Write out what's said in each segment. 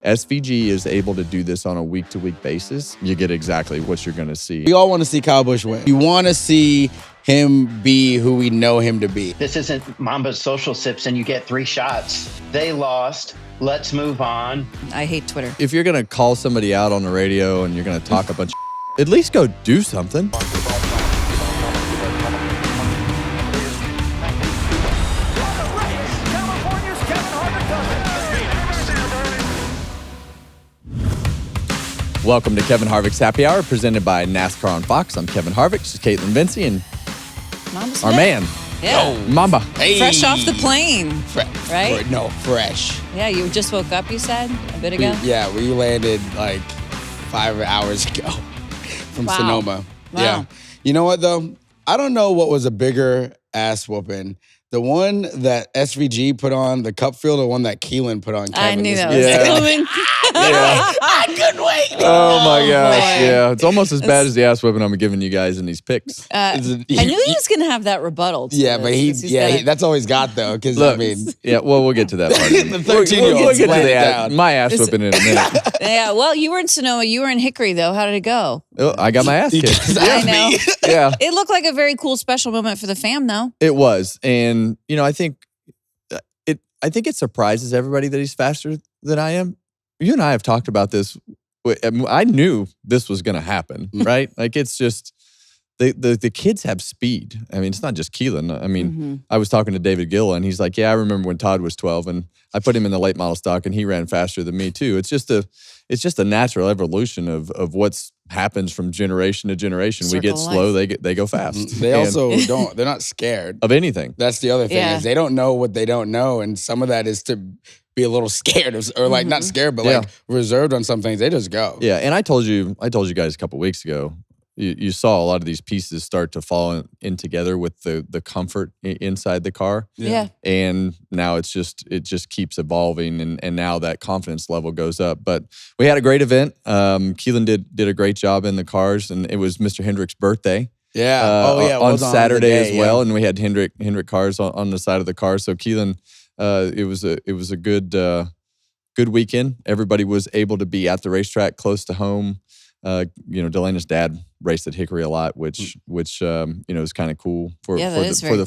SVG is able to do this on a week-to-week basis. You get exactly what you're going to see. We all want to see Kyle Busch win. We want to see him be who we know him to be. This isn't Mamba's social sips and you get 3 shots. They lost. Let's move on. I hate Twitter. If you're going to call somebody out on the radio and you're going to talk a bunch of at least go do something. Welcome to Kevin Harvick's Happy Hour, presented by NASCAR on Fox. I'm Kevin Harvick. This is Kaitlyn Vincie and Mamba Smith. our man, Mamba. Hey. Fresh off the plane, right? Fresh. Yeah, you just woke up, you said, a bit ago? We landed like 5 hours ago from Sonoma. Wow. Yeah. You know what, though? I don't know what was a bigger ass whooping. The one that SVG put on the Cup field or one that Keelan put on Kevin. I knew that was coming. I couldn't wait. Oh my gosh, boy. yeah. It's almost as bad as the ass whipping I'm giving you guys in these picks. I knew he was going to have that rebuttal. Yeah, but that's all he's got, though. Because, we'll get to that part. The 13-year-old we'll get to my ass whipping in a minute. Yeah, well, you were in Sonoma. You were in Hickory, though. How did it go? Oh, I got my ass kicked. I know. Yeah. It looked like a very cool special moment for the fam, though. It was. And, I think it surprises everybody that he's faster than I am. You and I have talked about this. I knew this was going to happen, right? Like, it's just, the kids have speed. I mean, it's not just Keelan. I mean, I was talking to David Gill, and he's like, yeah, I remember when Todd was 12, and I put him in the late model stock, and he ran faster than me, too. It's just a natural evolution of what's happens from generation to generation. We get slow, they go fast. They also they're not scared of anything. That's the other thing is they don't know what they don't know. And some of that is to be a little scared or like not scared, but like reserved on some things. They just go. Yeah. And I told you guys a couple of weeks ago, you saw a lot of these pieces start to fall in together with the comfort inside the car. Yeah. And now it just keeps evolving, and now that confidence level goes up. But we had a great event. Keelan did a great job in the cars, and it was Mr. Hendrick's birthday. Yeah. On Saturday as well, and we had Hendrick cars on the side of the car. So Keelan, it was a good weekend. Everybody was able to be at the racetrack close to home. Delena's dad raced at Hickory a lot, which is kind of cool for the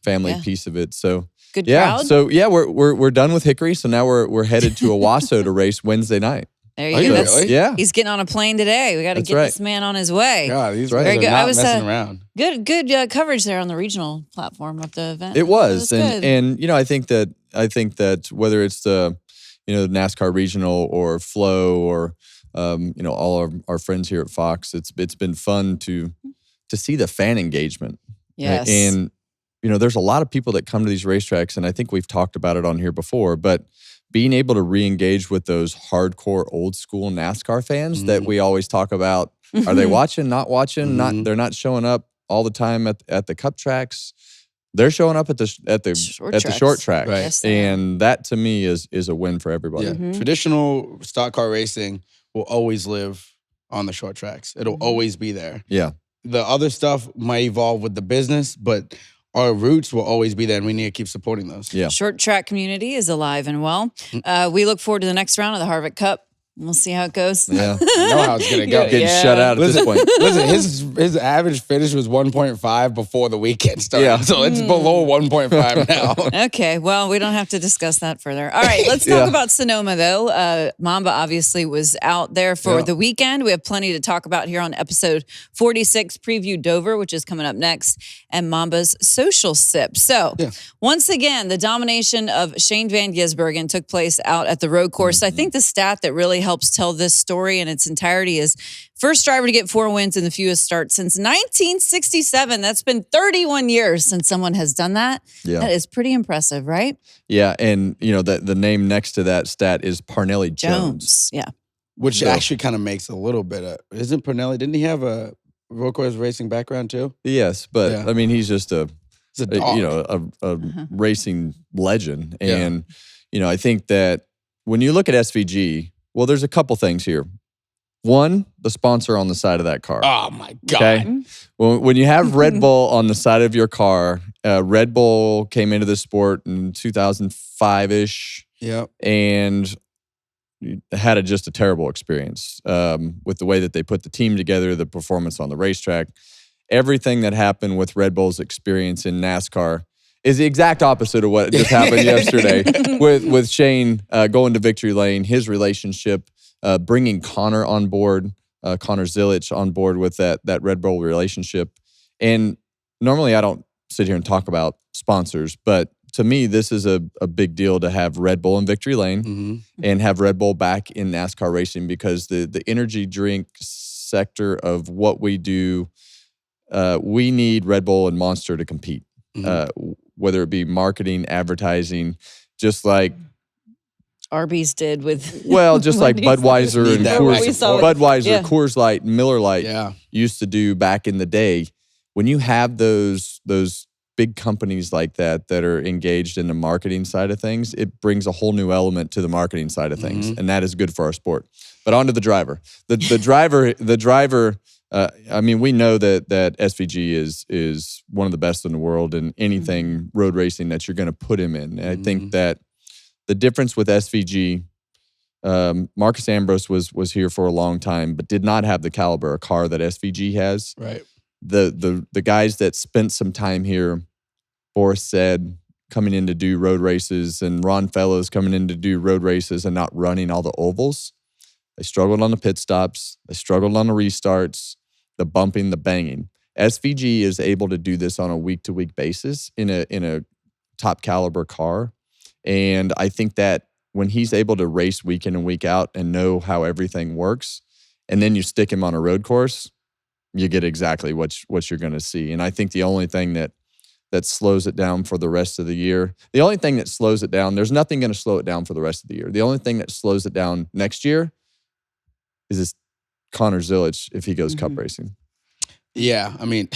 family piece of it. So good crowd. So we're done with Hickory. So now we're headed to Owasso to race Wednesday night. There you go. Really? Yeah, he's getting on a plane today. We got to get this man on his way. God, he's very good. I was messing around. Good coverage there on the regional platform of the event. It was, and I think that whether it's the NASCAR regional or Flow or all of our friends here at Fox, it's been fun to see the fan engagement. Yes. And, there's a lot of people that come to these racetracks, and I think we've talked about it on here before, but being able to re-engage with those hardcore old school NASCAR fans that we always talk about, are they watching, not watching? They're not showing up all the time at the Cup tracks. They're showing up at the short track. Right. Yes, and that to me is a win for everybody. Yeah. Traditional stock car racing will always live on the short tracks. It'll always be there. Yeah. The other stuff might evolve with the business, but our roots will always be there, and we need to keep supporting those. Yeah. Short track community is alive and well. We look forward to the next round of the Harvick Cup. We'll see how it goes. Yeah. I know how it's going to go. Getting shut out at this point. Listen, his average finish was 1.5 before the weekend started. Yeah. So it's below 1.5 now. Okay, well, we don't have to discuss that further. All right, let's talk about Sonoma, though. Mamba obviously was out there for the weekend. We have plenty to talk about here on episode 46, Preview Dover, which is coming up next, and Mamba's Social Sip. So, once again, the domination of Shane van Gisbergen took place out at the road course. I think the stat that really helps tell this story in its entirety is first driver to get 4 wins in the fewest starts since 1967. That's been 31 years since someone has done that. Yeah. That is pretty impressive, right? Yeah, and the name next to that stat is Parnelli Jones. Yeah. Which actually kind of makes a little bit of, isn't Parnelli, didn't he have a road course racing background too? Yes, but I mean, he's just a dog. Racing legend. And, I think that when you look at SVG, well, there's a couple things here. One, the sponsor on the side of that car. Oh, my God. Okay? Well, when you have Red Bull on the side of your car, Red Bull came into the sport in 2005-ish. Yep. And had just a terrible experience with the way that they put the team together, the performance on the racetrack. Everything that happened with Red Bull's experience in NASCAR is the exact opposite of what just happened yesterday with Shane going to victory lane, his relationship, bringing Connor on board, Connor Zilic on board with that Red Bull relationship. And normally I don't sit here and talk about sponsors, but to me, this is a big deal to have Red Bull in victory lane and have Red Bull back in NASCAR racing, because the energy drink sector of what we do, we need Red Bull and Monster to compete, whether it be marketing, advertising, just like Arby's did with just like Budweiser and Budweiser, Coors Light, and Miller Lite used to do back in the day. When you have those big companies like that are engaged in the marketing side of things, it brings a whole new element to the marketing side of things, and that is good for our sport. But on to the driver. The driver. I mean, we know that SVG is one of the best in the world in anything road racing that you're going to put him in. And I think that the difference with SVG, Marcus Ambrose was here for a long time, but did not have the caliber of car that SVG has. Right. The guys that spent some time here, Boris said, coming in to do road races, and Ron Fellows coming in to do road races and not running all the ovals. They struggled on the pit stops. They struggled on the restarts, the bumping, the banging. SVG is able to do this on a week-to-week basis in a top caliber car. And I think that when he's able to race week in and week out and know how everything works, and then you stick him on a road course, you get exactly what you're going to see. And I think the only thing that slows it down for the rest of the year, the only thing that slows it down, there's nothing going to slow it down for the rest of the year. The only thing that slows it down next year is this Connor Zilic if he goes cup racing. Yeah, I mean,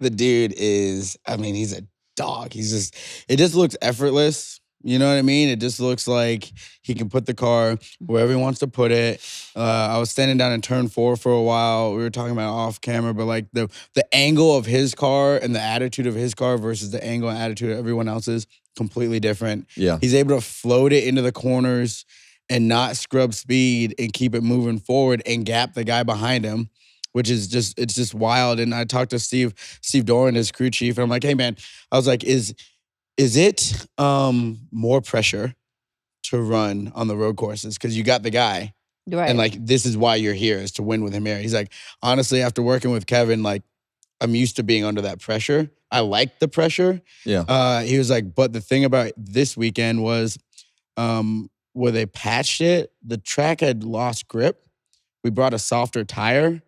the dude is, I mean, he's a dog. It just looks effortless. You know what I mean? It just looks like he can put the car wherever he wants to put it. I was standing down in turn 4 for a while. We were talking about off camera, but like the angle of his car and the attitude of his car versus the angle and attitude of everyone else's, completely different. Yeah. He's able to float it into the corners and not scrub speed and keep it moving forward and gap the guy behind him, which is it's just wild. And I talked to Steve Doran, his crew chief, and I'm like, hey man, I was like, is it more pressure to run on the road courses? Because you got the guy. Right. And like, this is why you're here, is to win with him here. He's like, honestly, after working with Kevin, like, I'm used to being under that pressure. I like the pressure. Yeah. He was like, but the thing about this weekend was where they patched it, the track had lost grip. We brought a softer tire.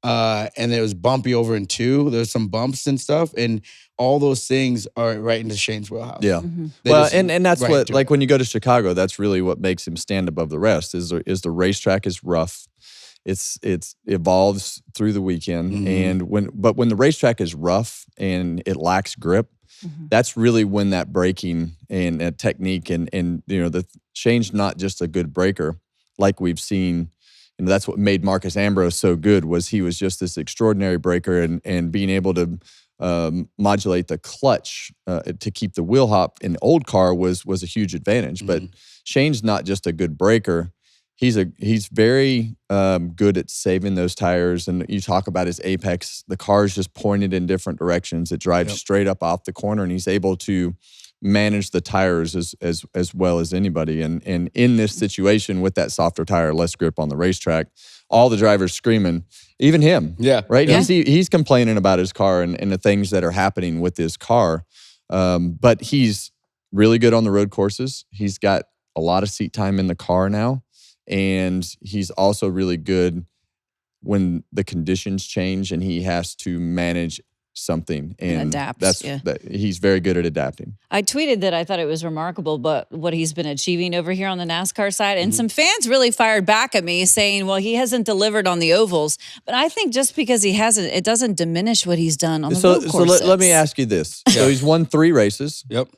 And it was bumpy over in 2. There's some bumps and stuff, and all those things are right into Shane's wheelhouse. Yeah. Well, and that's right what, like when you go to Chicago, that's really what makes him stand above the rest. Is the racetrack is rough. It's evolves through the weekend, and when the racetrack is rough and it lacks grip, that's really when that braking and that technique and the Shane's not just a good braker like we've seen. And that's what made Marcus Ambrose so good, was he was just this extraordinary breaker, and being able to modulate the clutch to keep the wheel hop in the old car was a huge advantage. But Shane's not just a good breaker. He's very good at saving those tires. And you talk about his apex, the car's just pointed in different directions. It drives straight up off the corner, and he's able to manage the tires as well as anybody. And in this situation with that softer tire, less grip on the racetrack, all the drivers screaming, even him. Yeah. Right? Yeah. He's complaining about his car and the things that are happening with his car. But he's really good on the road courses. He's got a lot of seat time in the car now. And he's also really good when the conditions change and he has to manage something and adapt. He's very good at adapting. I tweeted that I thought it was remarkable, but what he's been achieving over here on the NASCAR side, and some fans really fired back at me saying, well, he hasn't delivered on the ovals. But I think just because he hasn't, it doesn't diminish what he's done on the road courses. So let me ask you this. So he's won 3 races. Yep.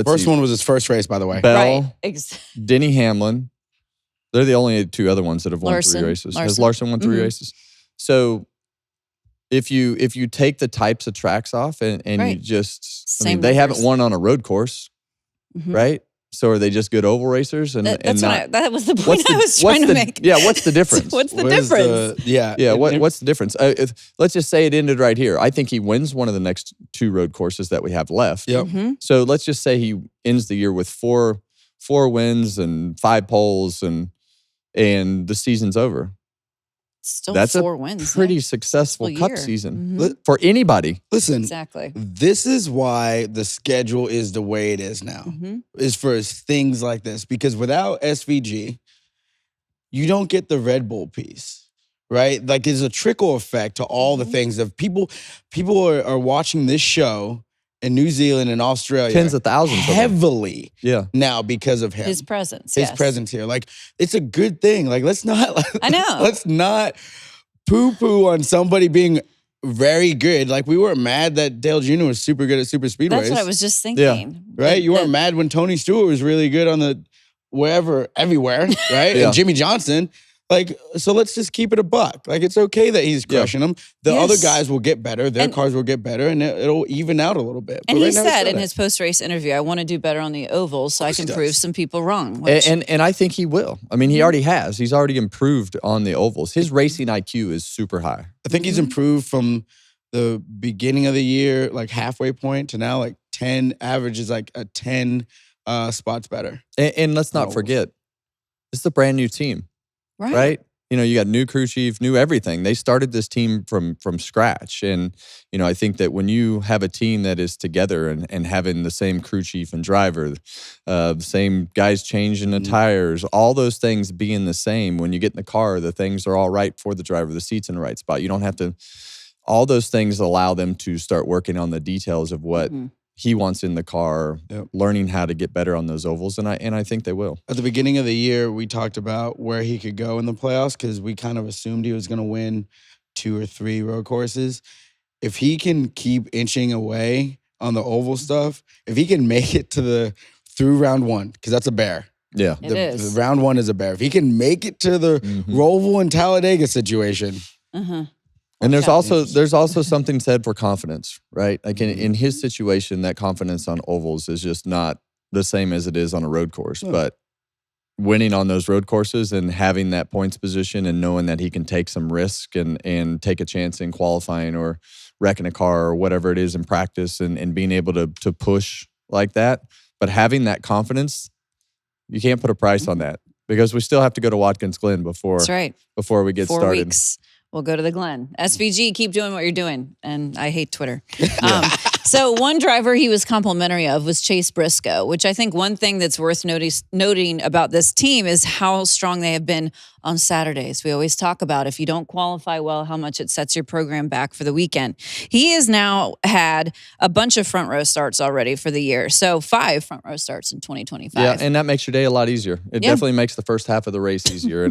First one was his first race, by the way. Bell, Denny Hamlin. They're the only 2 other ones that have won 3 races. Has Larson won 3 races? So if you take the types of tracks off and you just, they haven't won on a road course, right? So are they just good oval racers? And that was the point I was trying to make. Yeah, what's the difference? What's the difference? What's the difference? Let's just say it ended right here. I think he wins one of the next 2 road courses that we have left. Yep. So let's just say he ends the year with four wins and 5 poles, and the season's over. Still That's 4 wins. Pretty successful Cup year. season for anybody. Listen, Exactly. this is why the schedule is the way it is now, is for things like this. Because without SVG, you don't get the Red Bull piece, right? Like there's a trickle effect to all the things of people are watching this show in New Zealand and Australia. Tens of thousands heavily Yeah. now because of him. His presence. His presence here. Like, it's a good thing. Like, let's not I know. Let's not poo-poo on somebody being very good. Like, we weren't mad that Dale Jr. was super good at super speedways. That's what I was just thinking. Right? You weren't mad when Tony Stewart was really good on the everywhere, right? And Jimmy Johnson. Like, so let's just keep it a buck. Like, it's okay that he's crushing them. The other guys will get better. Their cars will get better, and it'll even out a little bit. And he said in his post-race interview, I want to do better on the ovals so I can prove some people wrong. And I think he will. I mean, he already has. He's already improved on the ovals. His racing IQ is super high. I think he's improved from the beginning of the year, like halfway point, to now like 10, average is like a 10 spots better. And let's not forget, it's a brand new team. Right? You know, you got new crew chief, new everything. They started this team from scratch. And, you know, I think that when you have a team that is together and having the same crew chief and driver, the same guys changing the tires, all those things being the same, when you get in the car, the things are all right for the driver, the seat's in the right spot. You don't have to, all those things allow them to start working on the details of what he wants in the car, learning how to get better on those ovals, and I think they will. At the beginning of the year, we talked about where he could go in the playoffs because we kind of assumed he was going to win 2 or 3 road courses. If he can keep inching away on the oval stuff, if he can make it to through round 1, because that's a bear. Yeah, the round 1 is a bear. If he can make it to the Roval and Talladega situation. And there's also something said for confidence, right? Like in his situation, that confidence on ovals is just not the same as it is on a road course. But winning on those road courses and having that points position and knowing that he can take some risk and take a chance in qualifying or wrecking a car or whatever it is in practice and being able to push like that. But having that confidence, you can't put a price on that because we still have to go to Watkins Glen before we get 4 started. Weeks. We'll go to the Glen. SVG, keep doing what you're doing. And I hate Twitter. So one driver he was complimentary of was Chase Briscoe, which I think one thing that's worth noting about this team is how strong they have been on Saturdays. We always talk about if you don't qualify well, how much it sets your program back for the weekend. He has now had a bunch of front row starts already for the year. So 5 front row starts in 2025. Yeah, and that makes your day a lot easier. It definitely makes the first half of the race easier.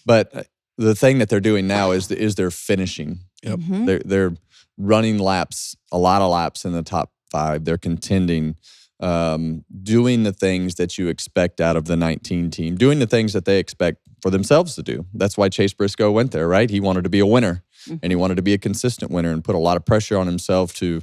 But the thing that they're doing now is they're finishing. They're running laps, a lot of laps in the top 5. They're contending, doing the things that you expect out of the 19 team, doing the things that they expect for themselves to do. That's why Chase Briscoe went there, right? He wanted to be a winner, and he wanted to be a consistent winner and put a lot of pressure on himself to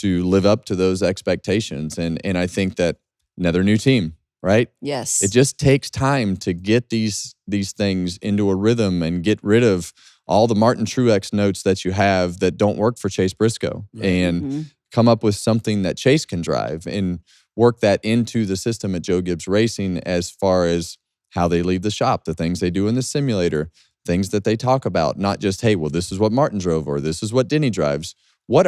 live up to those expectations. And I think that another new team, right? Yes. It just takes time to get these things into a rhythm and get rid of all the Martin Truex notes that you have that don't work for Chase Briscoe and come up with something that Chase can drive and work that into the system at Joe Gibbs Racing as far as how they leave the shop, the things they do in the simulator, things that they talk about, not just, hey, well, this is what Martin drove or this is what Denny drives. What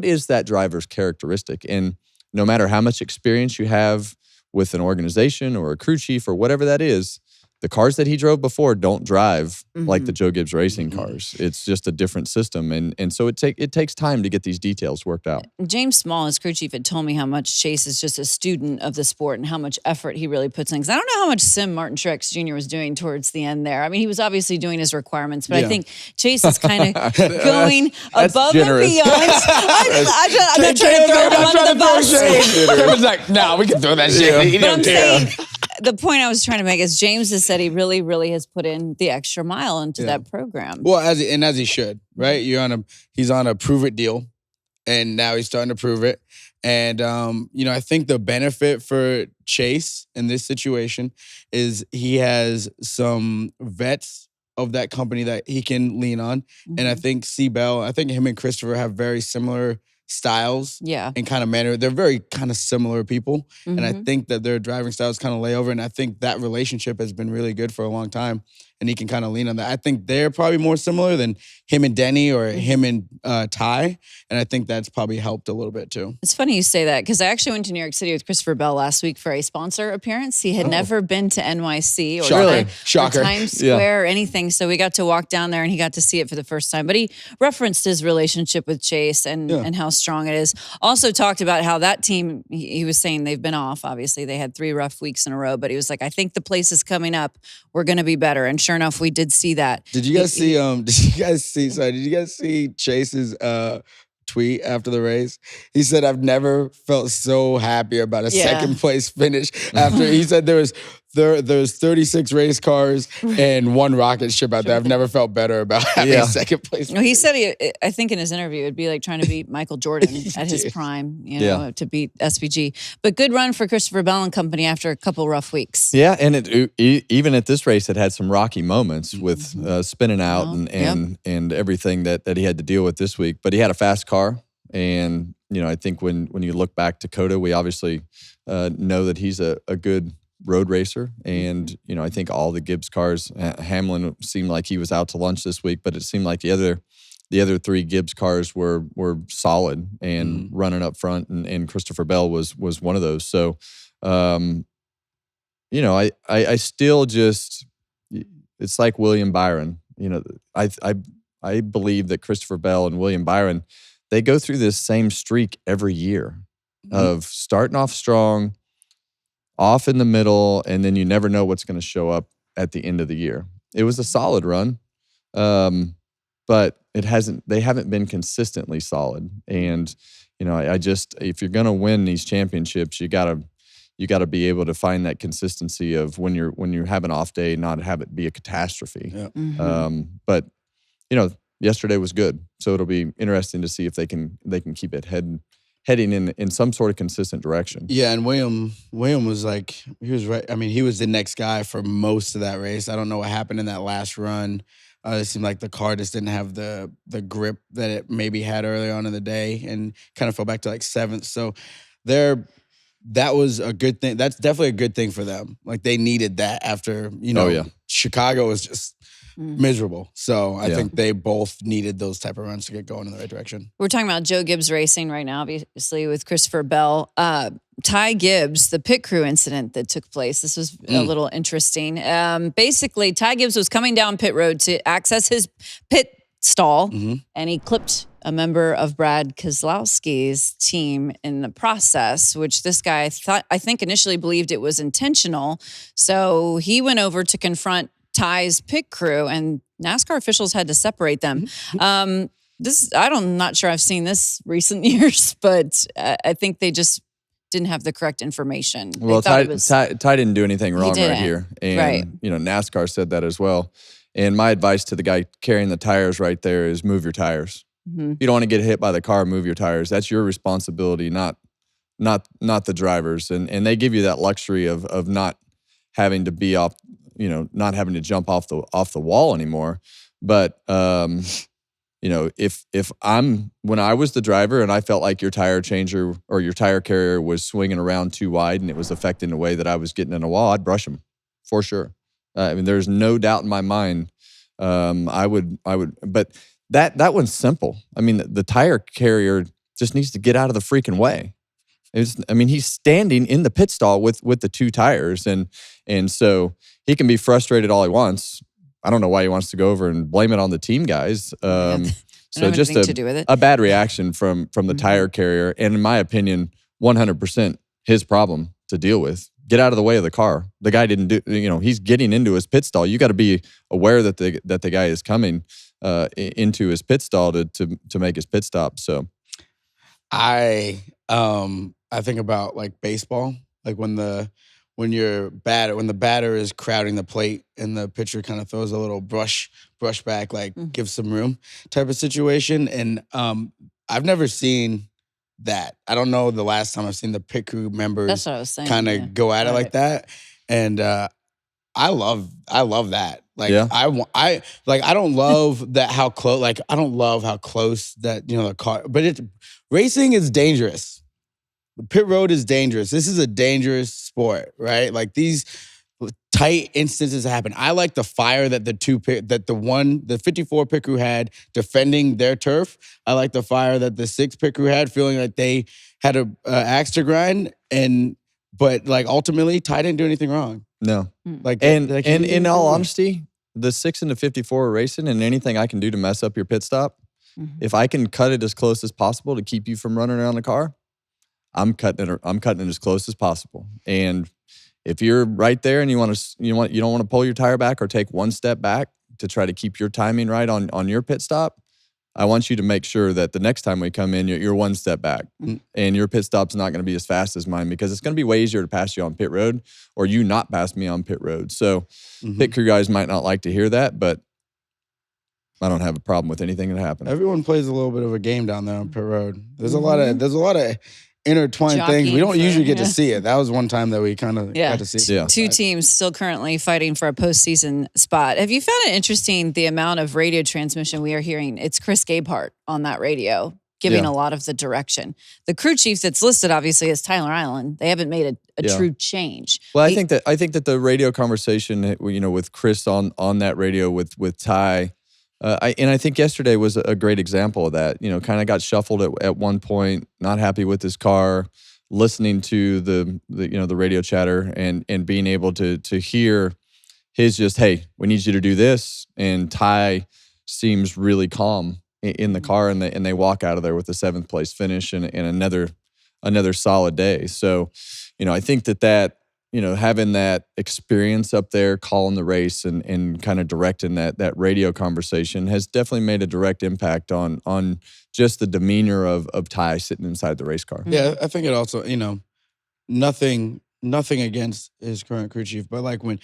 is that driver's characteristic? And no matter how much experience you have with an organization or a crew chief or whatever that is, the cars that he drove before don't drive like the Joe Gibbs Racing cars. It's just a different system. And so it takes time to get these details worked out. James Small, his crew chief, had told me how much Chase is just a student of the sport and how much effort he really puts in. Because I don't know how much sim Martin Truex Jr. was doing towards the end there. I mean, he was obviously doing his requirements, but I think Chase is kind of going above and beyond. I'm not trying to throw him under the bus. Kevin's like, nah, we can throw that shit. He don't care. The point I was trying to make is James has said he really, really has put in the extra mile into that program. Well, as he should, right? He's on a prove it deal, and now he's starting to prove it. And, I think the benefit for Chase in this situation is he has some vets of that company that he can lean on. Mm-hmm. And I think I think him and Christopher have very similar styles and kind of manner. They're very kind of similar people. Mm-hmm. And I think that their driving styles kind of lay over. And I think that relationship has been really good for a long time. And he can kind of lean on that. I think they're probably more similar than him and Denny or him and Ty. And I think that's probably helped a little bit too. It's funny you say that because I actually went to New York City with Christopher Bell last week for a sponsor appearance. He had never been to NYC or Times Square or anything. So we got to walk down there and he got to see it for the first time. But he referenced his relationship with Chase and how strong it is. Also talked about how that team, he was saying they've been off. Obviously, they had 3 rough weeks in a row. But he was like, I think the place is coming up. We're going to be better. And sure enough, we did see that. Did you guys see? Did you guys see Chase's tweet after the race? He said, "I've never felt so happy about a second place finish." After he said there's 36 race cars and 1 rocket ship out there. I've never felt better about having a second place. No, he said I think in his interview it'd be like trying to beat Michael Jordan at his prime, to beat SVG. But good run for Christopher Bell and company after a couple rough weeks. Yeah, and even at this race, it had some rocky moments with spinning out and everything that he had to deal with this week. But he had a fast car, and I think when you look back to Coda, we obviously know that he's a good road racer, and I think all the Gibbs cars, Hamlin seemed like he was out to lunch this week, but it seemed like the other 3 Gibbs cars were solid and running up front, and Christopher Bell was one of those. So I still just, it's like William Byron. I believe that Christopher Bell and William Byron, they go through this same streak every year of starting off strong, off in the middle, and then you never know what's going to show up at the end of the year. It was a solid run, but they haven't been consistently solid. And, if you're going to win these championships, you got to be able to find that consistency of when you have an off day, not have it be a catastrophe. Yeah. But, yesterday was good. So it'll be interesting to see if they can keep it heading in some sort of consistent direction. Yeah, and William was like, he was right. I mean, he was the next guy for most of that race. I don't know what happened in that last run. It seemed like the car just didn't have the grip that it maybe had early on in the day, and kind of fell back to like 7th. So that was a good thing. That's definitely a good thing for them. Like they needed that after, Chicago was just miserable. So I think they both needed those type of runs to get going in the right direction. We're talking about Joe Gibbs Racing right now, obviously, with Christopher Bell. Ty Gibbs, the pit crew incident that took place, this was a little interesting. Basically, Ty Gibbs was coming down pit road to access his pit stall, and he clipped a member of Brad Keselowski's team in the process, which this guy I think initially believed it was intentional. So he went over to confront Ty's pit crew, and NASCAR officials had to separate them. I'm not sure I've seen this recent years, but I think they just didn't have the correct information. Well, Ty didn't do anything wrong right here. And, NASCAR said that as well. And my advice to the guy carrying the tires right there is move your tires. If you don't want to get hit by the car, move your tires. That's your responsibility, not the drivers. And they give you that luxury of not having to be off, not having to jump off the wall anymore. But when I was the driver and I felt like your tire changer or your tire carrier was swinging around too wide and it was affecting the way that I was getting in a wall, I'd brush them for sure. There's no doubt in my mind. I would, but that one's simple. The tire carrier just needs to get out of the freaking way. He's standing in the pit stall with the 2 tires, and so he can be frustrated all he wants. I don't know why he wants to go over and blame it on the team guys. So just a bad reaction from the tire carrier, and in my opinion, 100% his problem to deal with. Get out of the way of the car. The guy didn't do. He's getting into his pit stall. You got to be aware that the guy is coming into his pit stall to make his pit stop. So, I think about like baseball, like when the batter is crowding the plate and the pitcher kind of throws a little brush back, like gives some room type of situation. And I've never seen that. I don't know the last time I've seen the pit crew members That's what I was saying. kind of yeah. go at it Right. like that. And I love that. Like Yeah. I don't love that how close. Like I don't love how close that the car. But racing is dangerous. The pit road is dangerous. This is a dangerous sport, right? Like these tight instances happen. I like the fire that the 54 pit crew had defending their turf. I like the fire that the 6 pit crew had, feeling like they had a axe to grind. But like ultimately, Ty didn't do anything wrong. No. Like And like, and he in didn't all do it. honesty, the 6 and the 54 are racing, and anything I can do to mess up your pit stop, Mhm. if I can cut it as close as possible to keep you from running around the car, I'm cutting it as close as possible. And if you're right there and you don't want to pull your tire back or take one step back to try to keep your timing right on your pit stop, I want you to make sure that the next time we come in, you're one step back, and your pit stop's not going to be as fast as mine, because it's going to be way easier to pass you on pit road or you not pass me on pit road. So pit crew guys might not like to hear that, but I don't have a problem with anything that happens. Everyone plays a little bit of a game down there on pit road. There's a lot of intertwined things. We don't Jockeying usually for- get to yeah. see it. That was one time that we kind of Yeah. got to see it. Yeah. 2 teams still currently fighting for a postseason spot. Have you found it interesting the amount of radio transmission we are hearing? It's Chris Gabehart on that radio giving Yeah. a lot of the direction. The crew chief that's listed obviously is Tyler Island. They haven't made a Yeah. true change. Well, I think that the radio conversation, with Chris on that radio with Ty, I think yesterday was a great example of that. Kind of got shuffled at one point, not happy with his car, listening to the radio chatter and being able to hear his just, hey, we need you to do this, and Ty seems really calm in the car, and they walk out of there with a 7th place finish and another solid day. So, I think that having that experience up there, calling the race and kind of directing that radio conversation has definitely made a direct impact on just the demeanor of Ty sitting inside the race car. Yeah, I think it also, nothing against his current crew chief, but like when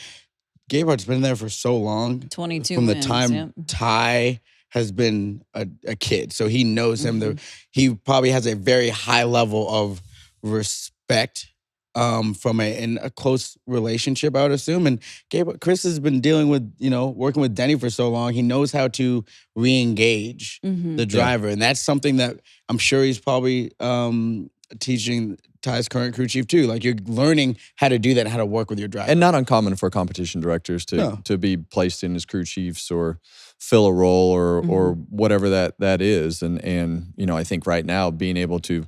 Gabehart's been there for so long, 22 from the wins, time yeah. Ty has been a kid, so he knows him. He probably has a very high level of respect from a close relationship, I would assume. And Chris has been dealing with, working with Denny for so long. He knows how to re-engage the driver. And that's something that I'm sure he's probably teaching Ty's current crew chief too. Like, you're learning how to do that, how to work with your driver. And not uncommon for competition directors to be placed in as crew chiefs or fill a role or whatever that is. And I think right now being able to,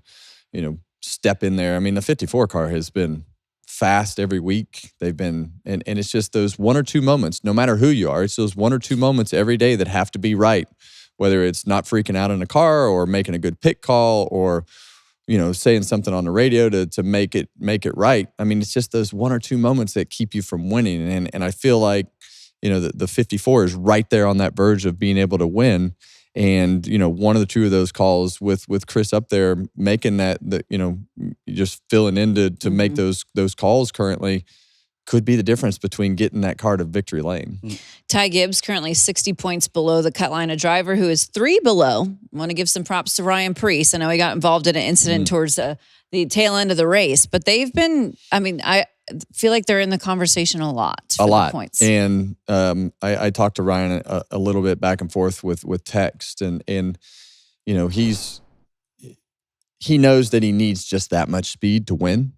step in there. I mean, the 54 car has been fast every week. They've been, and it's just those 1 or 2 moments, no matter who you are, it's those 1 or 2 moments every day that have to be right. Whether it's not freaking out in a car or making a good pit call or, saying something on the radio to make it right. I mean, it's just those 1 or 2 moments that keep you from winning. And I feel like, the 54 is right there on that verge of being able to win. And, one of the 2 of those calls with Chris up there making that just filling in to make those calls currently could be the difference between getting that car to victory lane. Ty Gibbs currently 60 points below the cut line, a driver who is 3 below. I want to give some props to Ryan Preece. I know he got involved in an incident towards the tail end of the race, but they've been, I feel like they're in the conversation a lot. For the points. And I talked to Ryan a little bit back and forth with text, and he knows that he needs just that much speed to win,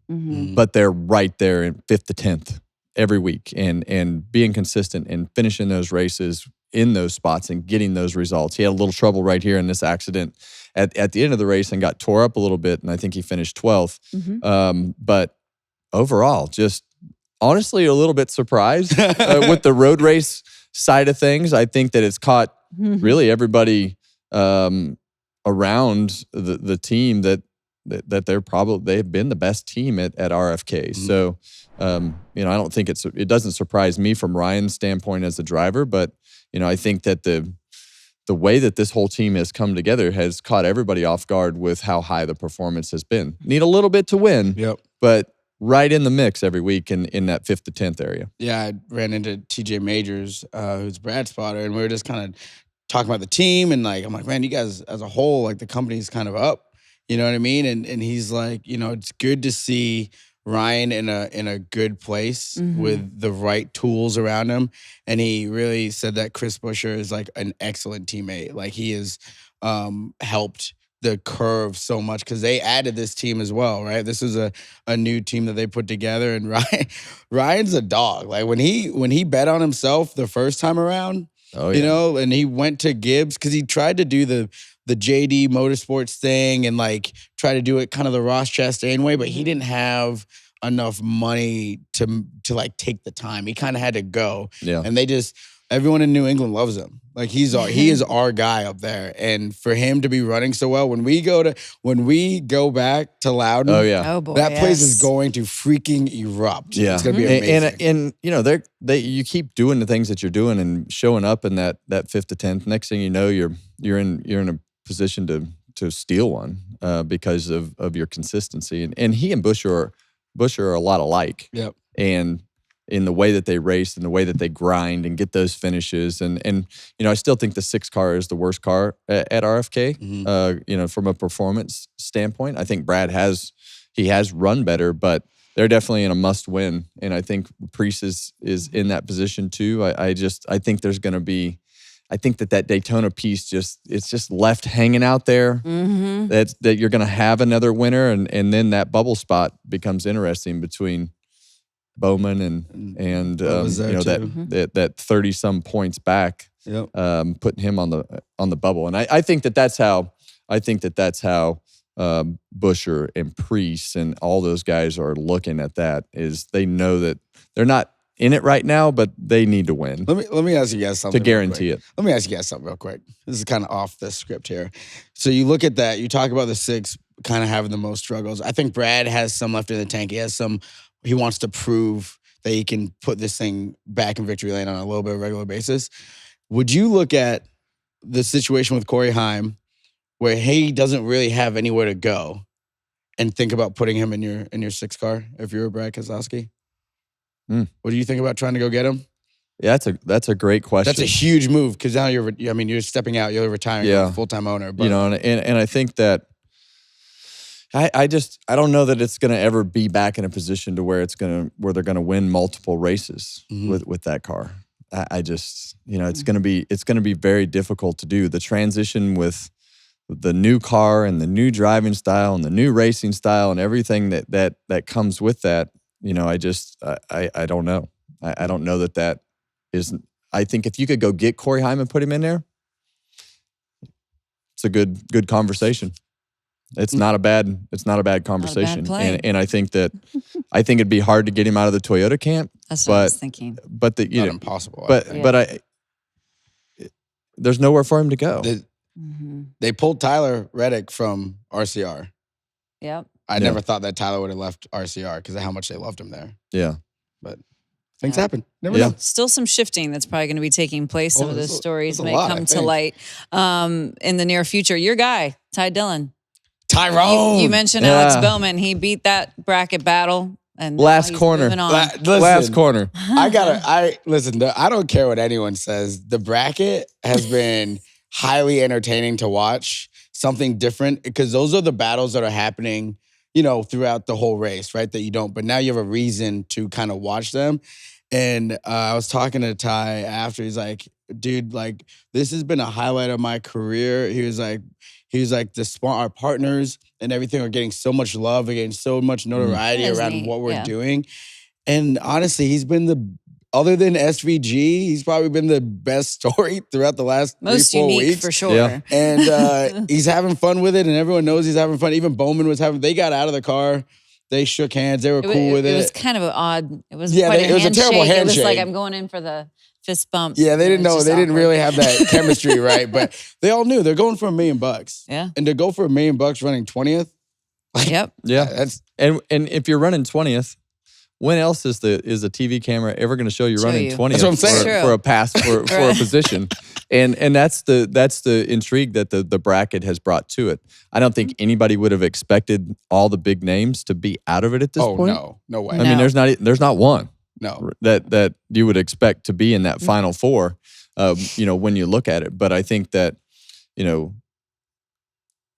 but they're right there in 5th to 10th every week, and being consistent and finishing those races in those spots and getting those results. He had a little trouble right here in this accident at the end of the race and got tore up a little bit, and I think he finished 12th. But overall, just honestly a little bit surprised with the road race side of things. I think that it's caught really everybody around the team that they've been the best team at RFK. So I don't think it doesn't surprise me from Ryan's standpoint as a driver, but I think that the way that this whole team has come together has caught everybody off guard with how high the performance has been. Need a little bit to win, but right in the mix every week in that 5th to 10th area. Yeah, I ran into TJ Majors, who's Brad's spotter, and we were just kind of talking about the team, and I'm like, man, you guys as a whole, like, the company's kind of up. You know what I mean? And he's like, it's good to see Ryan in a good place with the right tools around him. And he really said that Chris Buescher is like an excellent teammate. Like he has helped the curve so much because they added this team as well, right? This is a new team that they put together, and Ryan's a dog. Like when he bet on himself the first time around, and he went to Gibbs because he tried to do the JD Motorsports thing and like try to do it kind of the Ross Chastain way, but he didn't have enough money to like take the time. He kind of had to go, and everyone in New England loves him. Like he is our guy up there, and for him to be running so well, when we go back to Loudon, that place is going to freaking erupt. Yeah, it's gonna be amazing. And you keep doing the things that you're doing and showing up in that 5th to 10th. Next thing you know, you're in a position to steal one because of your consistency. And he and Buescher are a lot alike. Yep. And in the way that they race and the way that they grind and get those finishes. And I still think the 6 car is the worst car at RFK, from a performance standpoint. I think Brad has run better, but they're definitely in a must win. And I think Preece is in that position too. I think there's going to be, I think that Daytona piece it's just left hanging out there. That you're going to have another winner, and then that bubble spot becomes interesting between Bowman and that 30 some points back, putting him on the bubble. And I think that's how Buescher and Preece and all those guys are looking at that. Is they know that they're not in it right now, but they need to win. Let me ask you guys something to guarantee it. Let me ask you guys something real quick. This is kind of off the script here. So you look at that. You talk about the 6 kind of having the most struggles. I think Brad has some left in the tank. He wants to prove that he can put this thing back in victory lane on a little bit of a regular basis. Would you look at the situation with Corey Heim where he doesn't really have anywhere to go and think about putting him in your 6 car if you're Brad Keselowski? What do you think about trying to go get him? Yeah, that's a great question. That's a huge move because now you're stepping out, you're retiring as a full-time owner. But. And I think that I don't know that it's going to ever be back in a position to where they're going to win multiple races with that car. It's going to be very difficult to do. The transition with the new car and the new driving style and the new racing style and everything that comes with that. I don't know. I don't know that is. I think if you could go get Corey Heim and put him in there, it's a good conversation. It's not a bad conversation. And I think it'd be hard to get him out of the Toyota camp. That's what I was thinking. But not impossible. But there's nowhere for him to go. They pulled Tyler Reddick from RCR. Yep. I never thought that Tyler would have left RCR because of how much they loved him there. Yeah. But things happen. Never know. Still some shifting that's probably going to be taking place. Some of those stories may come to light in the near future. Your guy, Ty Dillon. Tyrone. You mentioned Alex Bowman. He beat that bracket battle. And last corner. Last corner. I don't care what anyone says. The bracket has been highly entertaining to watch. Something different, because those are the battles that are happening, throughout the whole race, right? That you don't, but now you have a reason to kind of watch them. And I was talking to Ty after. He's like, dude, like, this has been a highlight of my career. He was like, our partners and everything are getting so much love, are getting so much notoriety around what we're doing. And honestly, he's been other than SVG, he's probably been the best story throughout the last most 3-4 unique weeks. For sure. Yeah. And he's having fun with it, and everyone knows he's having fun. Even Bowman they got out of the car. They shook hands. They were cool with it. It was kind of odd. It was it was a terrible handshake. It was like, I'm going in for the fist bump. Yeah, they didn't know. They didn't really have that chemistry, right? But they all knew they're going for $1 million. Yeah. And to go for $1 million running 20th. Yep. Yeah. That's and if you're running 20th, when else is the TV camera ever going to show you running 20th? That's what I'm saying. For a pass for a position, and that's the intrigue that the bracket has brought to it. I don't think anybody would have expected all the big names to be out of it at this point. No way. I mean, there's not one. No. That you would expect to be in that Final Four. When you look at it, but I think that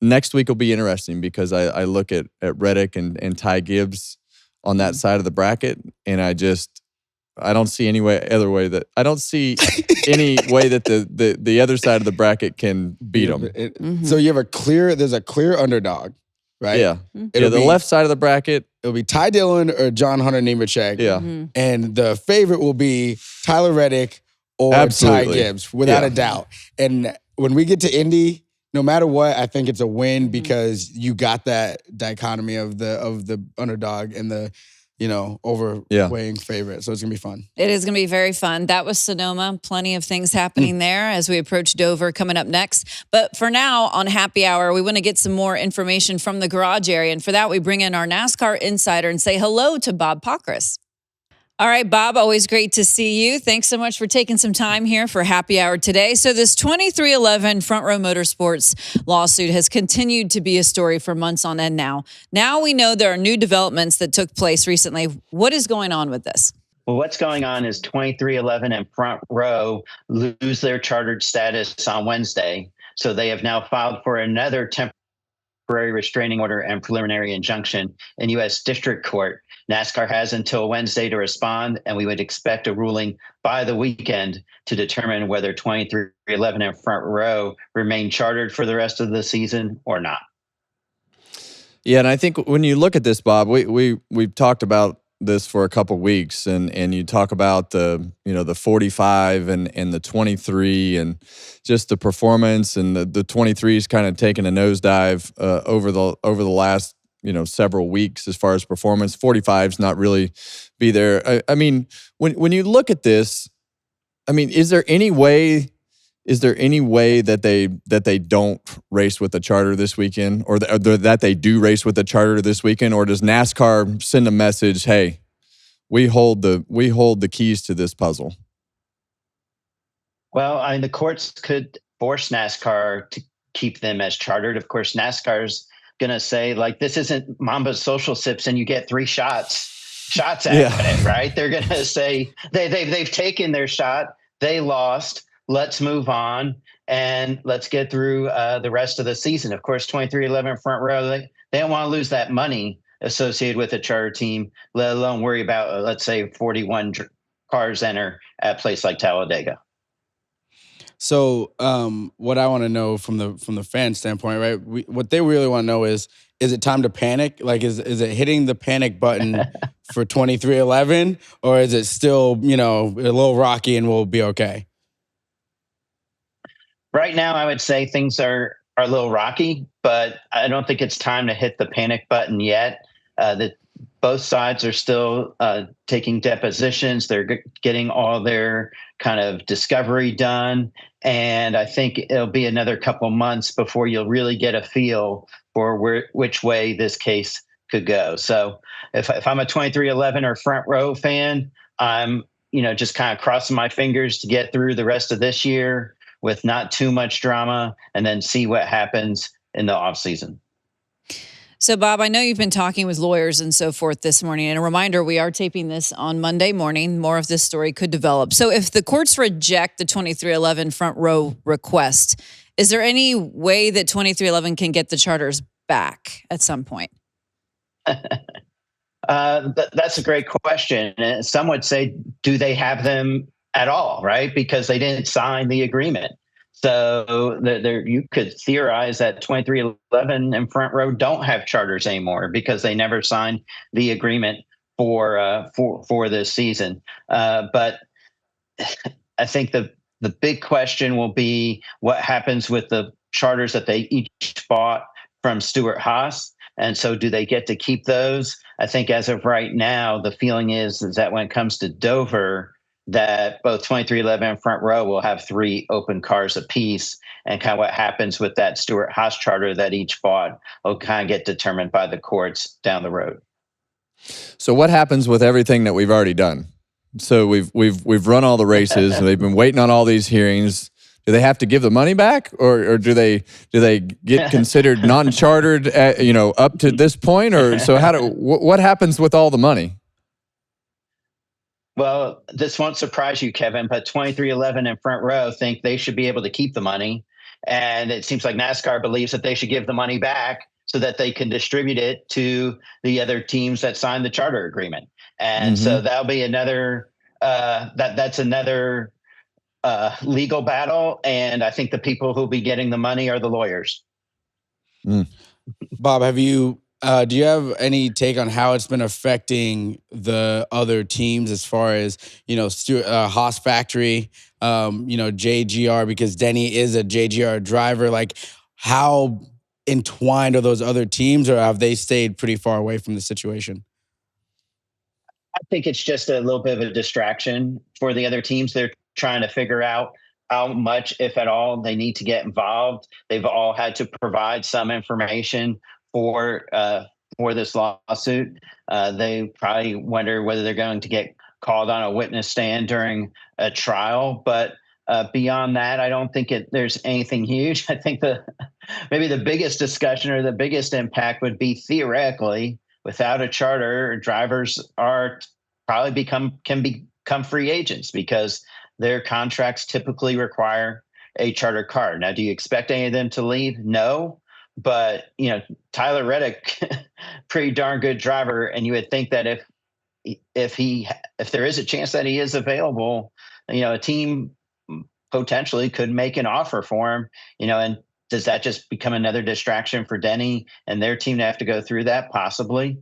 next week will be interesting because I look at Reddick and Ty Gibbs on that side of the bracket, and I don't see any other way that the other side of the bracket can beat them. So you have there's a clear underdog, right? Yeah. The left side of the bracket. It'll be Ty Dillon or John Hunter Nemechek. Yeah. And the favorite will be Tyler Reddick or Absolutely. Ty Gibbs, without a doubt. And when we get to Indy, no matter what, I think it's a win because you got that dichotomy of the underdog and the overweighing favorite. So it's going to be fun. It is going to be very fun. That was Sonoma. Plenty of things happening there as we approach Dover coming up next. But for now, on Happy Hour, we want to get some more information from the garage area. And for that, we bring in our NASCAR insider and say hello to Bob Pockrass. All right, Bob, always great to see you. Thanks so much for taking some time here for Happy Hour today. So this 2311 Front Row Motorsports lawsuit has continued to be a story for months on end now. Now we know there are new developments that took place recently. What is going on with this? Well, what's going on is 2311 and Front Row lose their chartered status on Wednesday. So they have now filed for another temporary restraining order and preliminary injunction in U.S. District Court. NASCAR has until Wednesday to respond, and we would expect a ruling by the weekend to determine whether 2311 and Front Row remain chartered for the rest of the season or not. Yeah, and I think when you look at this, Bob, we've talked about this for a couple weeks, and you talk about the 45 and the 23 and just the performance, and the 23 is kind of taking a nosedive over the last several weeks as far as performance. 45's not really be there. I mean, when you look at this, I mean, is there any way that they don't race with the charter this weekend, or that they do race with the charter this weekend, or does NASCAR send a message, hey, we hold the keys to this puzzle? Well, I mean, the courts could force NASCAR to keep them as chartered. Of course, NASCAR's going to say, like, this isn't Mamba's social sips and you get 3 shots at it, right? They're going to say they've taken their shot. They lost. Let's move on and let's get through the rest of the season. Of course, 2311 Front Row, they don't want to lose that money associated with a charter team, let alone worry about, let's say, 41 cars enter at a place like Talladega. So what I want to know from the fan standpoint, right? What they really want to know is it time to panic? Like, is it hitting the panic button for 2311, or is it still, a little rocky and we'll be okay? Right now, I would say things are a little rocky, but I don't think it's time to hit the panic button yet. Both sides are still taking depositions. They're getting all their kind of discovery done. And I think it'll be another couple months before you'll really get a feel for which way this case could go. So if I'm a 2311 or Front Row fan, I'm just kind of crossing my fingers to get through the rest of this year with not too much drama, and then see what happens in the off season. So, Bob, I know you've been talking with lawyers and so forth this morning. And a reminder, we are taping this on Monday morning. More of this story could develop. So if the courts reject the 2311 Front Row request, is there any way that 2311 can get the charters back at some point? That's a great question. Some would say, do they have them at all, right? Because they didn't sign the agreement. So you could theorize that 2311 and Front Row don't have charters anymore because they never signed the agreement for this season. But I think the big question will be what happens with the charters that they each bought from Stewart-Haas. And so do they get to keep those? I think as of right now, the feeling is that when it comes to Dover, that both 2311 and Front Row will have 3 open cars apiece, and kind of what happens with that Stewart-Haas charter that each bought will kind of get determined by the courts down the road. So what happens with everything that we've already done? So we've run all the races, and they've been waiting on all these hearings. Do they have to give the money back, or do they get considered non-chartered up to this point, or so what happens with all the money? Well, this won't surprise you, Kevin, but 2311 and Front Row think they should be able to keep the money. And it seems like NASCAR believes that they should give the money back so that they can distribute it to the other teams that signed the charter agreement. And so that'll be another that's another legal battle. And I think the people who'll be getting the money are the lawyers. Bob, have you do you have any take on how it's been affecting the other teams as far as, Haas Factory, JGR, because Denny is a JGR driver? Like, how entwined are those other teams, or have they stayed pretty far away from the situation? I think it's just a little bit of a distraction for the other teams. They're trying to figure out how much, if at all, they need to get involved. They've all had to provide some information for this lawsuit. They probably wonder whether they're going to get called on a witness stand during a trial. But beyond that, I don't think there's anything huge. I think maybe the biggest discussion or the biggest impact would be, theoretically, without a charter, drivers can become free agents because their contracts typically require a charter car. Now, do you expect any of them to leave? No. But, Tyler Reddick, pretty darn good driver. And you would think that if there is a chance that he is available, a team potentially could make an offer for him, and does that just become another distraction for Denny and their team to have to go through that? Possibly.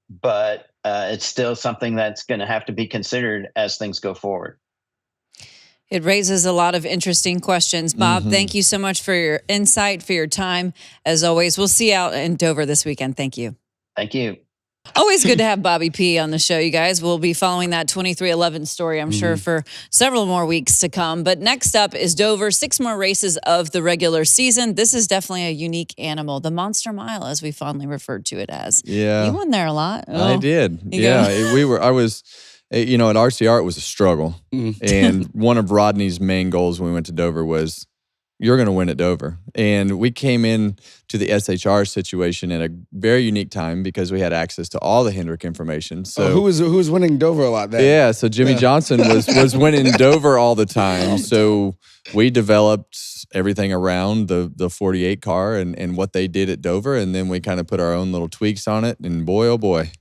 But it's still something that's going to have to be considered as things go forward. It raises a lot of interesting questions. Bob, thank you so much for your insight, for your time. As always, we'll see you out in Dover this weekend. Thank you. Thank you. Always good to have Bobby P on the show, you guys. We'll be following that 2311 story, I'm sure, for several more weeks to come. But next up is Dover, 6 more races of the regular season. This is definitely a unique animal, the Monster Mile, as we fondly referred to it as. Yeah. You won there a lot. I did. Yeah. At RCR, it was a struggle. And one of Rodney's main goals when we went to Dover was, you're going to win at Dover. And we came in to the SHR situation at a very unique time because we had access to all the Hendrick information. So who was winning Dover a lot then? Yeah, so Jimmy Johnson was winning Dover all the time. So we developed everything around the 48 car and what they did at Dover, and then we kind of put our own little tweaks on it. And boy, oh boy,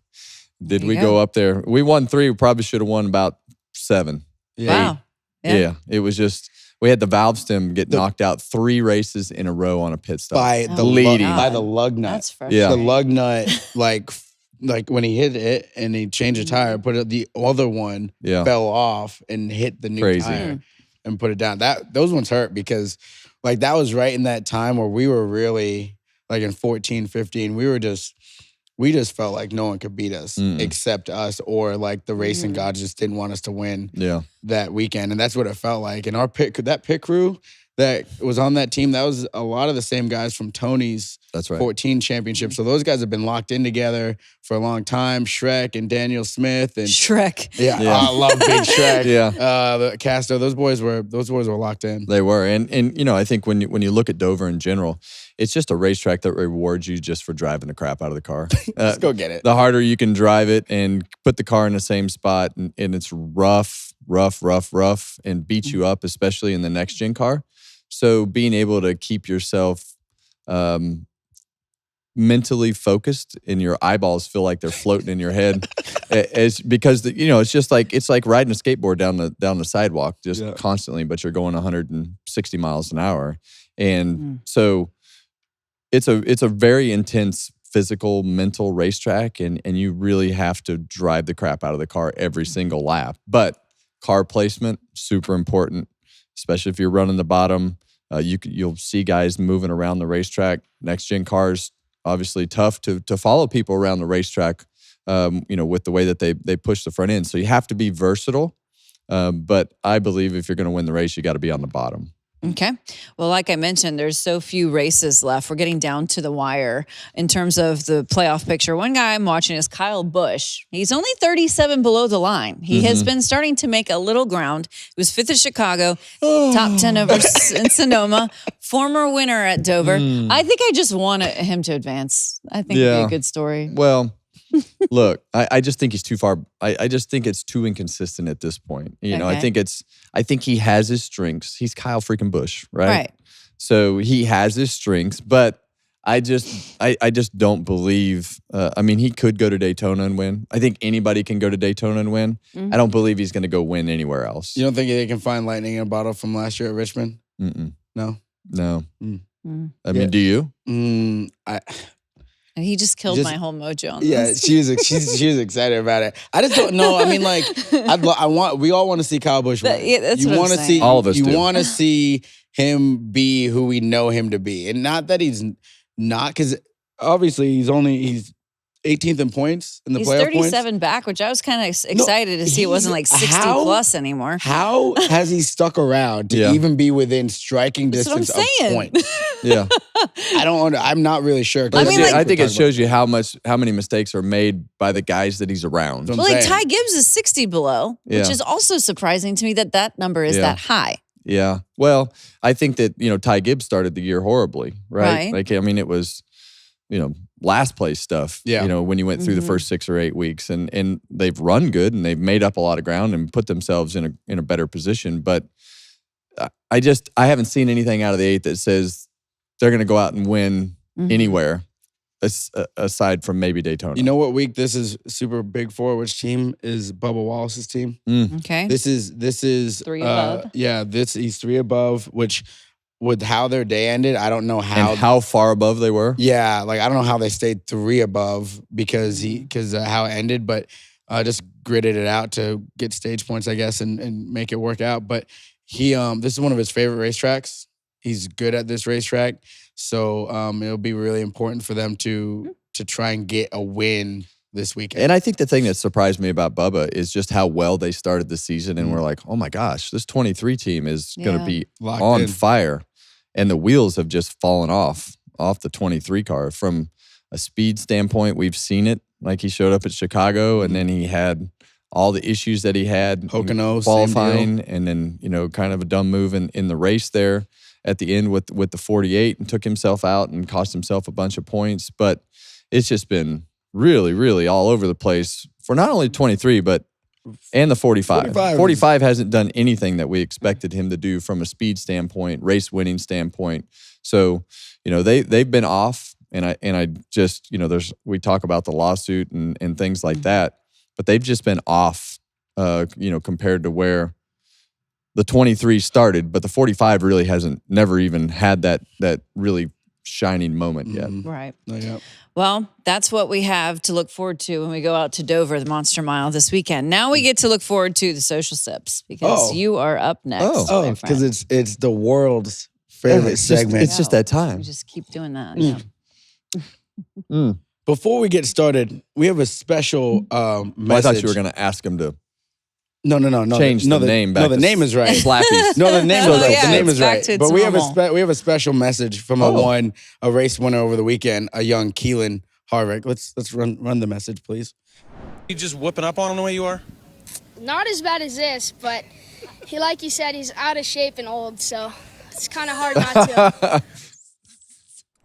did we go up there. We won 3. We probably should have won about 7. Yeah. Wow. Yeah, it was just, we had the valve stem get knocked out 3 races in a row on a pit stop. By the lug nut. That's frustrating. The lug nut, like when he hit it and he changed the tire, the other one fell off and hit the new tire and put it down. Those ones hurt because that was right in that time where we were really, in 14, 15, we just felt like no one could beat us except us, or the racing gods just didn't want us to win that weekend. And that's what it felt like. And that pit crew that was on that team, that was a lot of the same guys from Tony's 14 championship. So those guys have been locked in together for a long time. Shrek and Daniel Smith and Shrek. Yeah. I love Big Shrek. The Castro, those boys were locked in. They were. And I think when you look at Dover in general, it's just a racetrack that rewards you just for driving the crap out of the car. Let's go get it. The harder you can drive it and put the car in the same spot, and it's rough, and beat you up, especially in the next gen car. So being able to keep yourself mentally focused and your eyeballs feel like they're floating in your head, because it's just it's like riding a skateboard down the sidewalk constantly, but you're going 160 miles an hour, and so it's a very intense physical, mental racetrack, and you really have to drive the crap out of the car every single lap. But car placement, super important, especially if you're running the bottom. You'll see guys moving around the racetrack. Next gen cars, obviously tough to follow people around the racetrack, with the way that they push the front end. So you have to be versatile. But I believe if you're going to win the race, you got to be on the bottom. Okay. Well, like I mentioned, there's so few races left. We're getting down to the wire in terms of the playoff picture. One guy I'm watching is Kyle Busch. He's only 37 below the line. He has been starting to make a little ground. He was 5th at Chicago, top 10 over in Sonoma, former winner at Dover. I think I just want him to advance. I think it'd be a good story. Well, look, I just think he's too far. I just think it's too inconsistent at this point. I think he has his strengths. He's Kyle freaking Busch, right? So he has his strengths, but I just don't believe. I mean, he could go to Daytona and win. I think anybody can go to Daytona and win. I don't believe he's going to go win anywhere else. You don't think they can find lightning in a bottle from last year at Richmond? No. I mean, do you? And he just killed my whole mojo on this. She was excited about it. I just don't know. I mean, like, we all want to see Kyle Busch win. That's what I'm saying. All of us do. You want to see him be who we know him to be. And not that he's not, because obviously he's 18th in points in the playoff points. He's 37 back, which I was kind of excited to see. It wasn't like 60 plus anymore. How has he stuck around to even be within striking distance of points? Yeah. I'm not really sure. I think it shows you how many mistakes are made by the guys that he's around. Well, like Ty Gibbs is 60 below, which is also surprising to me that number is that high. Yeah. Well, I think that, Ty Gibbs started the year horribly, right? Like, I mean, it was, last place stuff, when you went through the first 6 or 8 weeks, and they've run good and they've made up a lot of ground and put themselves in a better position. But I haven't seen anything out of the 8 that says they're going to go out and win anywhere aside from maybe Daytona. You know what week this is super big for? Which team is Bubba Wallace's team? Okay. This is 3 above. He's 3 above, which with how their day ended, I don't know how. And how far above they were? Yeah, like I don't know how they stayed 3 above because how it ended, but just gritted it out to get stage points, I guess, and make it work out. But this is one of his favorite racetracks. He's good at this racetrack, so it'll be really important for them to try and get a win this weekend. And I think the thing that surprised me about Bubba is just how well they started the season, and we're like, oh my gosh, this 23 team is going to be locked on in. Fire. And the wheels have just fallen off the 23 car. From a speed standpoint, we've seen it. Like, he showed up at Chicago, and then he had all the issues that he had Pocono, qualifying, and then, kind of a dumb move in the race there at the end with the 48, and took himself out and cost himself a bunch of points. But it's just been really, really all over the place for not only 23, and the 45. 45 hasn't done anything that we expected him to do from a speed standpoint, race winning standpoint. So, they've been off, and I just, we talk about the lawsuit and things like that, but they've just been off, compared to where the 23 started, but the 45 really never even had that really shining moment yet. Right. Oh, yeah. Well, that's what we have to look forward to when we go out to Dover, the Monster Mile this weekend. Now we get to look forward to the social sips, because you are up next. Because it's the world's favorite segment. It's just that time. We just keep doing that. Yeah. Before we get started, we have a special message. I thought you were going to ask him to No. change the name back. No, the name is right. Slappies. No, the name is back right. to its But we normal. have a special message from a race winner over the weekend, a young Kaitlyn Harvick. Let's run the message, please. You just whooping up on him the way you are? Not as bad as this, but like you said, he's out of shape and old, so it's kind of hard not to.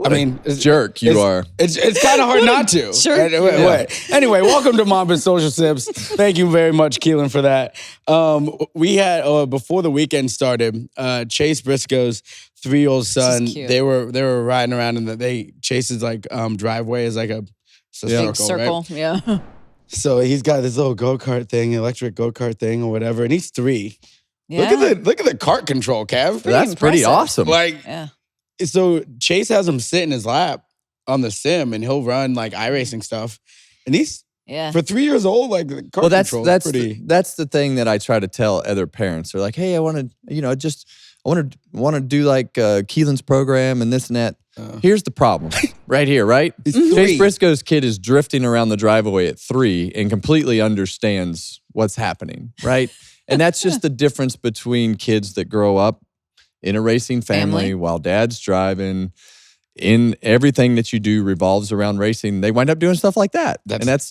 I mean, jerk you are. It's kind of hard not to. Sure. Anyway, welcome to Mamba Social Sips. Thank you very much, Kaitlyn, for that. We had before the weekend started, Chase Briscoe's 3-year-old son. They were riding around in Chase's driveway is like a circle, right? Yeah. So he's got this little go-kart thing, electric go-kart thing or whatever, and he's 3. Yeah. Look at the kart control, Kev. That's pretty impressive. awesome. Yeah. So Chase has him sit in his lap on the sim, and he'll run iRacing stuff. And he's for 3 years old, the kart control. That's the thing that I try to tell other parents. They're like, hey, I want to do Kaitlyn's program and this and that. Here's the problem, right here, right? Chase Briscoe's kid is drifting around the driveway at 3 and completely understands what's happening, right? And that's just the difference between kids that grow up in a racing family while dad's driving. in everything that you do revolves around racing. They wind up doing stuff like that.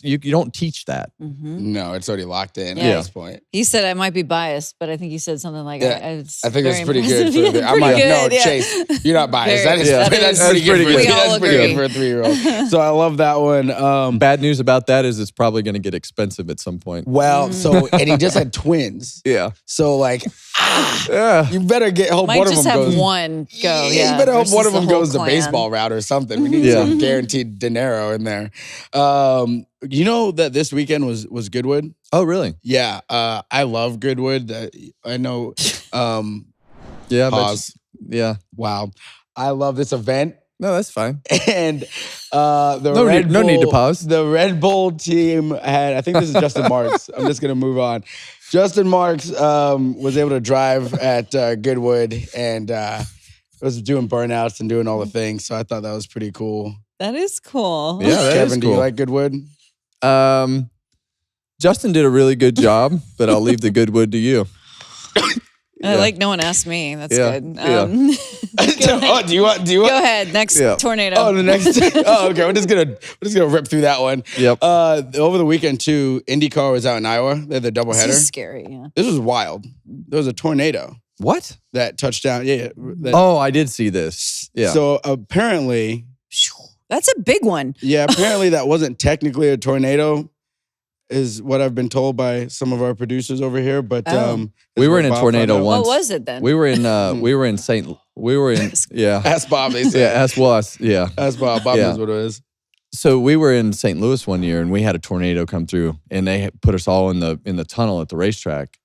You don't teach that. No, it's already locked in at this point. He said I might be biased, but I think he said something like, I think that's pretty good. Chase, you're not biased. That's pretty good. That's pretty good for a 3-year-old. So I love that one. Bad news about that is it's probably going to get expensive at some point. Well, and he just had twins. Yeah. So you better hope might one of just them have goes. one go. You better hope one of them goes the baseball route or something. We need some guaranteed dinero in there. You know that this weekend was Goodwood? Oh, really? Yeah. I love Goodwood. I know. Yeah. Pause. Yeah. Wow. I love this event. No, that's fine. And no need to pause. The Red Bull team had, I think this is Justin Marks. I'm just going to move on. Justin Marks was able to drive at Goodwood and was doing burnouts and doing all the things. So I thought that was pretty cool. That is cool. Yeah, that Kevin, is cool. do you like Goodwood? Justin did a really good job, but I'll leave the Goodwood to you. I like no one asked me. That's good. Do you want? Go ahead. Next tornado. Oh, the next. Okay. We're just gonna rip through that one. Yep. Over the weekend too, IndyCar was out in Iowa. They had the doubleheader. This is scary. Yeah. This was wild. There was a tornado What? that touched down. Yeah. I did see this. Yeah. So apparently, That's a big one. yeah, apparently that wasn't technically a tornado, is what I've been told by some of our producers over here. But we were in a tornado once. What was it then? We were in yeah. Ask Bob. They said. Yeah, ask us. Yeah. Ask Bob. Bob knows what it is. So we were in St. Louis one year and we had a tornado come through and they put us all in the tunnel at the racetrack.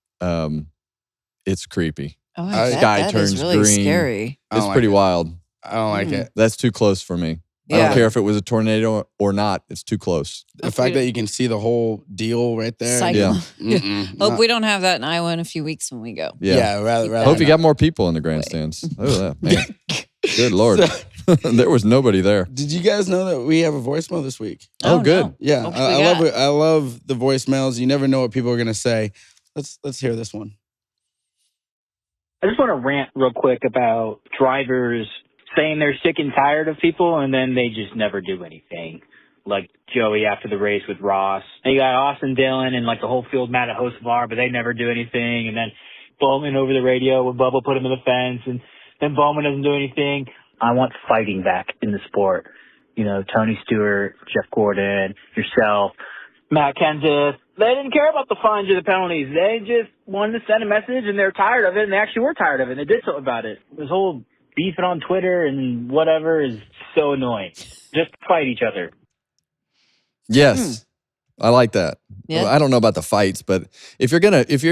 It's creepy. Oh, I bet. Sky That turns is really green. Scary. It's pretty wild. I don't like it. That's too close for me. I don't care if it was a tornado or not. It's too close. The fact that you can see the whole deal right there. Cycle. Yeah. Hope we don't have that in Iowa in a few weeks when we go. Yeah, rather. Hope you got more people in the grandstands. Oh, man. Good Lord. There was nobody there. Did you guys know that we have a voicemail this week? Oh, good. No. Yeah, What I we love got? it. I love the voicemails. You never know what people are gonna say. Let's hear this one. I just want to rant real quick about drivers saying they're sick and tired of people and then they just never do anything. Like Joey after the race with Ross. And you got Austin Dillon and like the whole field mad at Hocevar, but they never do anything. And then Bowman over the radio when Bubba put him in the fence and then Bowman doesn't do anything. I want fighting back in the sport. You know, Tony Stewart, Jeff Gordon, yourself, Matt Kenseth. They didn't care about the fines or the penalties. They just wanted to send a message and they're tired of it and they actually were tired of it and they did something about it. This whole beefing on Twitter and whatever is so annoying. Just fight each other. Yes. I like that. Yeah. Well, I don't know about the fights, but if you're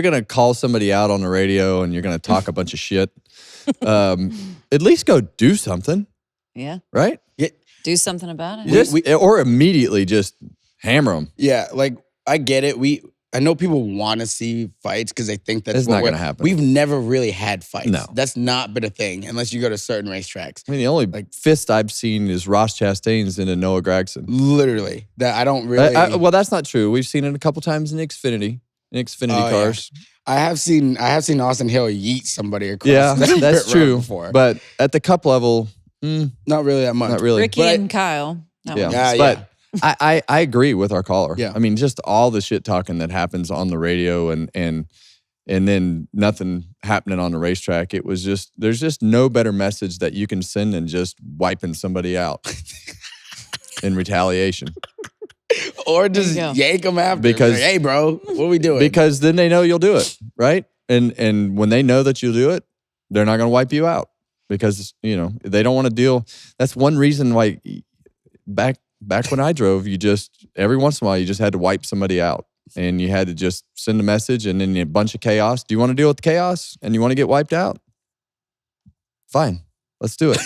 gonna call somebody out on the radio and you're gonna talk a bunch of shit, at least go do something, Yeah. right? Do something about it. Or immediately just hammer them. Yeah, like I get it. I know people want to see fights because they think that's It's not going to happen. We've never really had fights. No. That's not been a thing unless you go to certain racetracks. I mean, the only fist I've seen is Ross Chastain's into Noah Gragson. Literally, that I don't really. Well, that's not true. We've seen it a couple times in Xfinity cars. Yeah. I have seen Austin Hill yeet somebody across. Yeah, the that's pit road true. before. But at the cup level, not really that much. not really. Ricky and Kyle. That one. But I agree with our caller. Yeah. I mean, just all the shit talking that happens on the radio and then nothing happening on the racetrack. It was just, there's just no better message that you can send than just wiping somebody out in retaliation. Or just yank them after. Because, like, hey, bro, what are we doing? Because then they know you'll do it, right? And when they know that you'll do it, they're not going to wipe you out because, they don't want to deal. That's one reason why back when I drove, you just, every once in a while, you just had to wipe somebody out. And you had to just send a message and then a bunch of chaos. Do you want to deal with the chaos and you want to get wiped out? Fine, let's do it.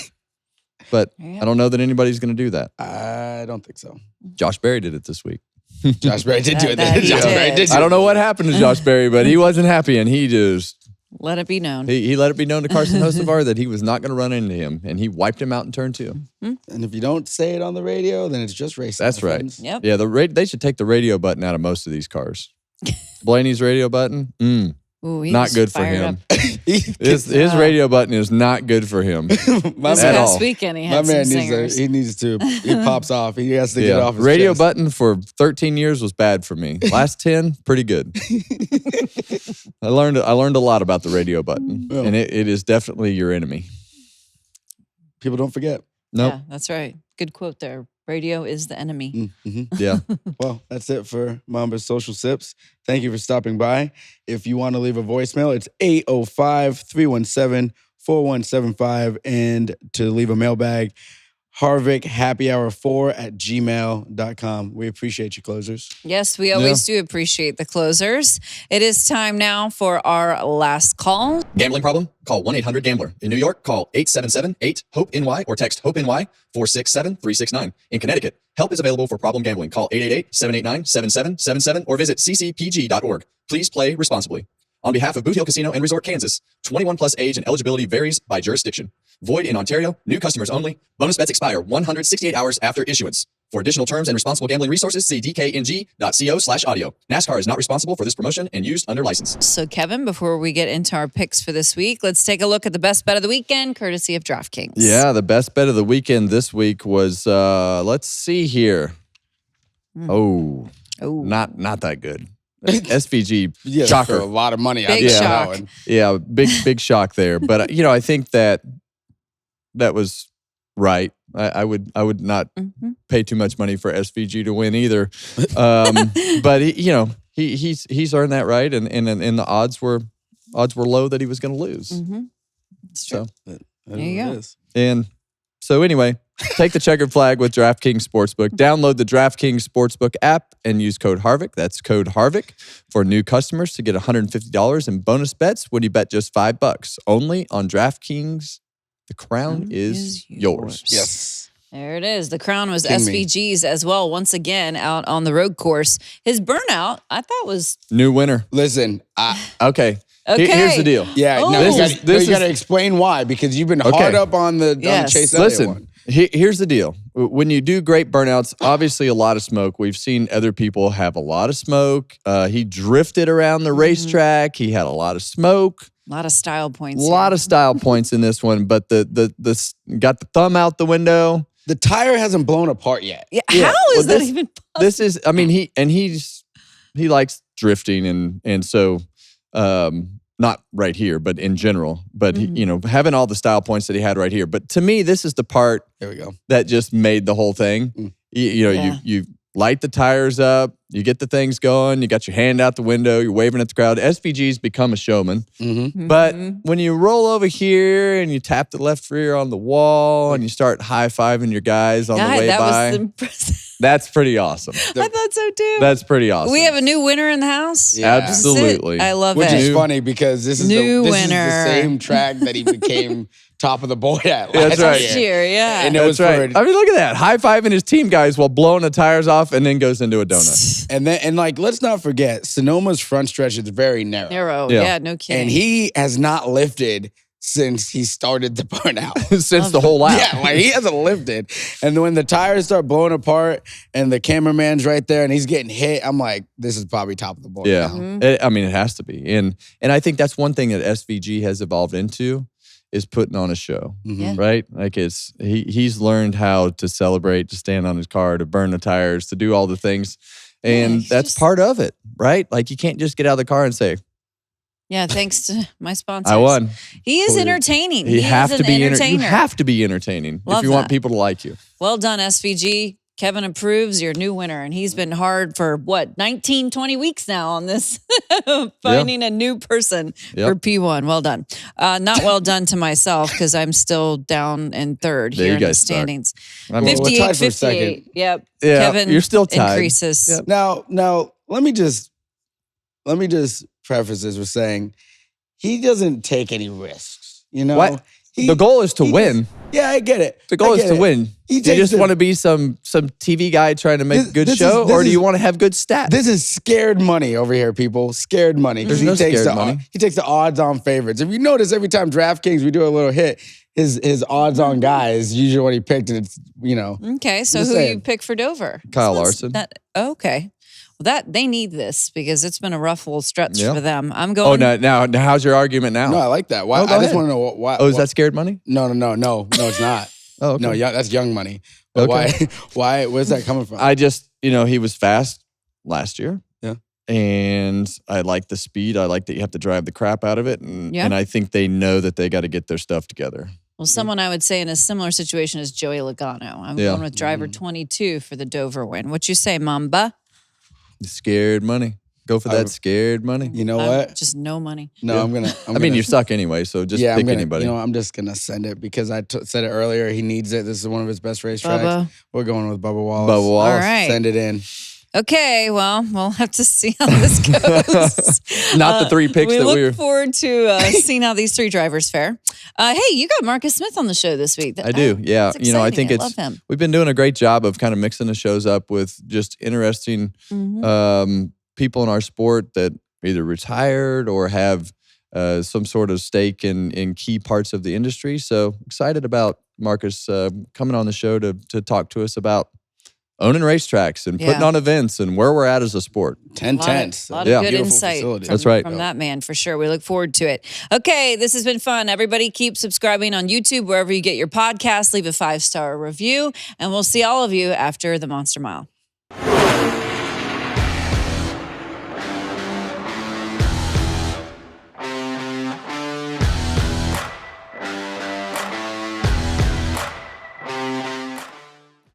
But I don't know that anybody's going to do that. I don't think so. Josh Berry did it this week. Josh Berry did do it. I don't know what happened to Josh Berry, but he wasn't happy and he just... Let it be known. He let it be known to Carson Hocevar that he was not going to run into him, and he wiped him out in turn 2. And if you don't say it on the radio, then it's just racing. That's right. Friends. Yep. Yeah, they should take the radio button out of most of these cars. Blaney's radio button, Ooh, he Not was good for fired him. up. His radio button is not good for him. My This at past all. weekend, he My had some man singers. needs to. He pops off. He has to get off his radio chest. button for 13 years was bad for me. Last 10, pretty good. I learned a lot about the radio button, Yeah. and it is definitely your enemy. People don't forget. Nope. Yeah, that's right. Good quote there. Radio is the enemy. Mm-hmm. Yeah. Well, that's it for Mamba's Social Sips. Thank you for stopping by. If you want to leave a voicemail, it's 805-317-4175. And to leave a mailbag, Harvick Happy Hour 4@gmail.com. We appreciate you, closers. Yes, we always do appreciate the closers. It is time now for our last call. Gambling problem? Call 1-800-GAMBLER. In New York, call 877-8-HOPE-NY or text HOPE-NY 467-369. In Connecticut, help is available for problem gambling. Call 888-789-7777 or visit ccpg.org. Please play responsibly. On behalf of Boot Hill Casino and Resort, Kansas, 21 plus age and eligibility varies by jurisdiction. Void in Ontario, new customers only. Bonus bets expire 168 hours after issuance. For additional terms and responsible gambling resources, see dkng.co/audio. NASCAR is not responsible for this promotion and used under license. So, Kevin, before we get into our picks for this week, let's take a look at the best bet of the weekend, courtesy of DraftKings. Yeah, the best bet of the weekend this week was, let's see here. Oh, not that good. SVG, Yeah, shocker. a lot of money. Big out there. shock. Yeah, big shock there. But I think that was right. I would not pay too much money for SVG to win either. But he's earned that right, and the odds were low that he was going to lose. It's true. So There you go. and so anyway, take the checkered flag with DraftKings Sportsbook. Download the DraftKings Sportsbook app and use code Harvick. That's code Harvick for new customers to get $150 in bonus bets when you bet just $5. Only on DraftKings. The crown is yours. Yes. There it is. The crown was King me. SVG's as well, once again, out on the road course. His burnout, I thought was New winner. Listen, Okay. okay. Here's the deal. yeah, Oh. no, This you is- gotta, this you got to is- explain why, because you've been Okay. hard up on the Yes. Chase Elliott one. Listen, here's the deal. When you do great burnouts, obviously a lot of smoke. We've seen other people have a lot of smoke. He drifted around the racetrack. He had a lot of smoke. a lot of style points. A lot of style points in this one, but the got the thumb out the window. The tire hasn't blown apart yet. Yeah, Yeah. how is Well, that even possible? This is, I mean, he likes drifting and so not right here, but in general. But he, having all the style points that he had right here. But to me, this is the part There we go. that just made the whole thing. Yeah. You light the tires up, you get the things going, you got your hand out the window, you're waving at the crowd. SVG's become a showman. Mm-hmm. But when you roll over here and you tap the left rear on the wall and you start high-fiving your guys on the way that by, was impressive. that's pretty awesome. I thought so too. That's pretty awesome. We have a new winner in the house. Yeah. This is it. Absolutely. I love Which it. is funny because this is New the winner. same track that he became top of the board at That's last right. Last year, yeah. And it That's was right. for I mean, look at that. High-fiving his team guys while blowing the tires off and then goes into a donut. and let's not forget, Sonoma's front stretch is very narrow. Narrow. Yeah. Yeah, no kidding. And he has not lifted since he started the burnout. Since the whole lap. Yeah, like he hasn't lifted. And when the tires start blowing apart and the cameraman's right there and he's getting hit, I'm like, this is probably top of the board Yeah. now. It has to be. And I think that's one thing that SVG has evolved into is putting on a show, Mhm. right? Like he's learned how to celebrate, to stand on his car, to burn the tires, to do all the things. And he's that's just- part of it, right? Like you can't just get out of the car and say, yeah, thanks to my sponsors. I won. He is Totally. entertaining. You He have is to an be entertainer. you have to be entertaining Love if you want that. people to like you. Well done, SVG. Kevin approves, your new winner. And he's been hard for 19, 20 weeks now on this, finding a new person for P1. Well done. Not well done to myself because I'm still down in third There here you in the guys suck. standings. I mean, We're 58, tied for 58. Yep. Yeah, Kevin you're still tied. increases. Yep. Now let me just preface this with saying he doesn't take any risks. You know, What? He- The goal is to he win. just- yeah, I get it. The goal I is get to it. win. He You takes just the- want to be some TV guy trying to make a good This show, is- or this do you is- want to have good stats? This is scared money over here, people. Scared money. There's He no takes scared the money. He takes the odds-on favorites. If you notice, every time DraftKings we do a little hit, his odds-on guy is usually what he picked, and it's Okay, so Just who saying. you pick for Dover? Kyle This one's Larson. not- okay. That they need this because it's been a rough little stretch Yeah. for them. I'm Oh, going. now how's your argument now? No, I like that. Why? Oh, go I just ahead. want to know why. Oh, is that scared money? No, it's not. Oh, okay. No, yeah, that's young money. But Okay. why? Where's that coming from? I just, he was fast last year. Yeah. And I like the speed. I like that you have to drive the crap out of it. And I think they know that they got to get their stuff together. Well, someone I would say in a similar situation is Joey Logano. I'm going with driver 22 for the Dover win. What you say, Mamba? Scared money. Go for that scared money. You know what? Just no money. No, Yeah. I'm gonna. I mean, you suck anyway, so just pick anybody. You know, I'm just gonna send it because I said it earlier. He needs it. This is one of his best racetracks. Bubba. We're going with Bubba Wallace. Bubba Wallace. All right. Send it in. Okay, well, we'll have to see how this goes. Not the 3 picks that we we were. look forward to seeing how these 3 drivers fare. Hey, you got Marcus Smith on the show this week. I do, yeah. That's I exciting. think I it's love him. we've been doing a great job of kind of mixing the shows up with just interesting people in our sport that either retired or have some sort of stake in key parts of the industry. So excited about Marcus coming on the show to talk to us about owning racetracks and putting on events and where we're at as a sport. 10 tenths. A lot of good Beautiful insight facility. That's right. from that man, for sure. We look forward to it. Okay, this has been fun. Everybody keep subscribing on YouTube, wherever you get your podcasts. Leave a 5-star review, and we'll see all of you after the Monster Mile.